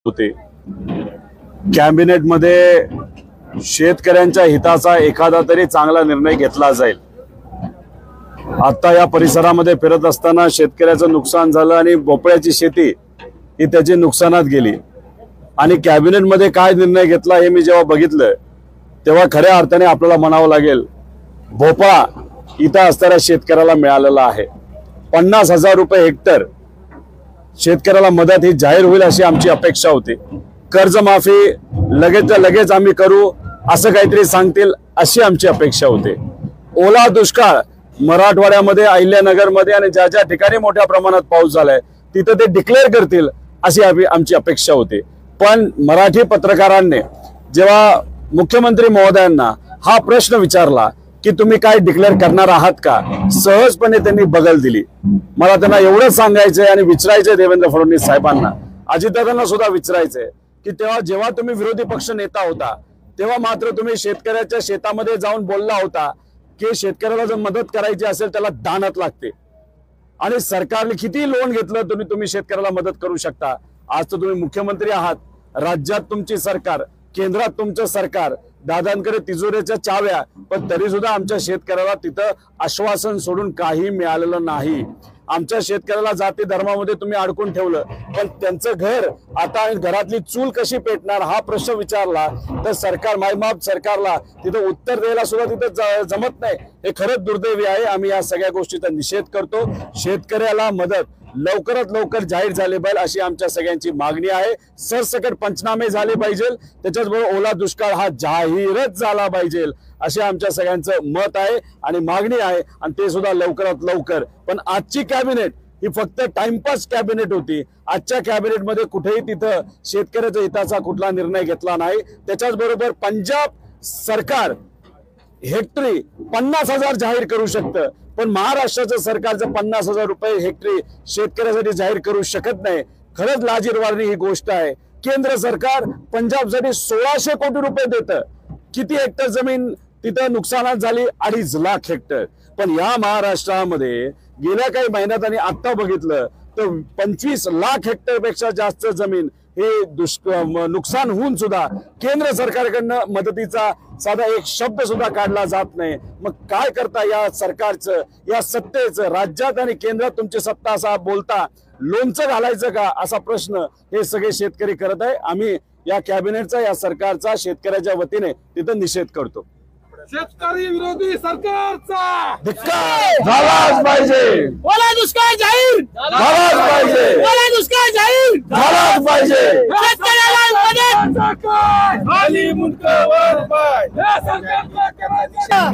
होते। कॅबिनेट मध्ये शेतकऱ्यांच्या हिताचा एखादा तरी चांगला निर्णय घेतला जाईल। आता या परिसरामध्ये फिरत असताना शेतकऱ्याचं नुकसान झालं आणि भोपळ्याची शेती ही त्याची नुकसानात गेली आणि कॅबिनेट मध्ये काय निर्णय घेतला हे मी जेव्हा बघितलं तेव्हा खऱ्या अर्थाने आपल्याला म्हणावं लागेल भोपळा इथं असणाऱ्या शेतकऱ्याला मिळालेला आहे। 50,000 रुपये हेक्टर शेतकऱ्याला मदत ही जाहीर होईल अशी आमची अपेक्षा होती। कर्जमाफी लगेचच्या लगेच आम्ही करू असं काहीतरी सांगतील अशी आमची अपेक्षा होती। ओला दुष्काळ मराठवाड्यामध्ये अहिल्यानगरमध्ये आणि ज्या ज्या ठिकाणी मोठ्या प्रमाणात पाऊस झालाय तिथं ते डिक्लेअर करतील अशी आमची अपेक्षा होती। पण मराठी पत्रकारांनी जेव्हा मुख्यमंत्री महोदयांना हा प्रश्न विचारला की तुम्ही काय डिक्लेअर करणार आहात का, सहजपणे त्यांनी बगल दिली। मला त्यांना एवढंच सांगायचंय आणि विचारायचंय देवेंद्र फडणवीस साहेबांना, अजितदादांना सुद्धा विचारायचंय की जेव्हा तुम्ही विरोधी पक्ष नेता होता तेव्हा मात्र तुम्ही शेतकऱ्याच्या शेतामध्ये जाऊन बोलला होता की शेतकऱ्याला जर मदत करायची असेल त्याला दानत लागते आणि सरकारने किती लोन घेतलं तुम्ही शेतकऱ्याला मदत करू शकता। आज तर तुम्ही मुख्यमंत्री आहात, राज्यात तुमची सरकार, केंद्रात तुमचं सरकार, दादांकडे तिजोरीच्या चाव्या, पण तरी सुद्धा आमच्या शेतकऱ्याला तिथं आश्वासन सोडून काही मिळालेलं नाही। आमच्या शेतकऱ्याला जाती धर्मामध्ये तुम्ही अडकून ठेवलं, पण त्यांचं घर आता घरातली चूल कशी पेटणार हा प्रश्न विचारला तर सरकार मायबाप सरकारला तिथं उत्तर द्यायला सुद्धा तिथं जमत नाही। हे खरंच दुर्दैवी आहे। आम्ही या सगळ्या गोष्टीचा निषेध करतो। शेतकऱ्याला मदत लवकरात लवकर जाहीर झाली पाहिजे अशी आमच्या सगळ्यांची मागणी आहे। सरसकट पंचनामे झाले पाहिजे, त्याच्याचबरोबर ओला दुष्काळ हा जाहीरच झाला पाहिजे असे आमच्या सगळ्यांचं मत आहे आणि मागणी आहे आणि ते सुद्धा लवकरात लवकर। पण आजची कॅबिनेट ही फक्त टाइमपास कॅबिनेट होती। आजच्या कॅबिनेट मध्ये कुठेही तिथं शेतकऱ्याच्या हिताचा कुठला निर्णय घेतला नाही। त्याच्याचबरोबर पंजाब सरकार हेक्टरी 50,000 जाहीर करू शकतं, पण महाराष्ट्राचं सरकारचं 50,000 रुपये हेक्टरी शेतकऱ्यासाठी जाहीर करू शकत नाही। खरंच लाजिरवाणी ही गोष्ट आहे। केंद्र सरकार पंजाबसाठी 1600 कोटी रुपये देतं। किती हेक्टर जमीन तिथं नुकसानात झाली? 2.5 लाख हेक्टर। पण या महाराष्ट्रामध्ये गेल्या काही महिन्यात आणि आता बघितलं तर 25 लाख हेक्टर पेक्षा जास्त जमीन हे नुकसान होऊन सुद्धा केंद्र सरकारकडनं मदतीचा साधा एक शब्द सुद्धा काढला जात नाही। मग काय करता या सरकारचं, या सत्तेचं? राज्यात आणि केंद्रात तुमची सत्ता असा बोलता लोणचं घालायचं का असा प्रश्न हे सगळे शेतकरी करत आहे। आम्ही या कॅबिनेटचा, या सरकारचा शेतकऱ्याच्या वतीने तिथं निषेध करतो। शेतकरी विरोधी सरकारचा धिक्कार झालाच पाहिजे। ओला दुष्काळ जाहीर झालाच पाहिजे। ओला दुष्काळ जाहीर झालाच पाहिजे। शेतकऱ्याला मदत खाली मुंडकावर पाय या सरकारला करायचं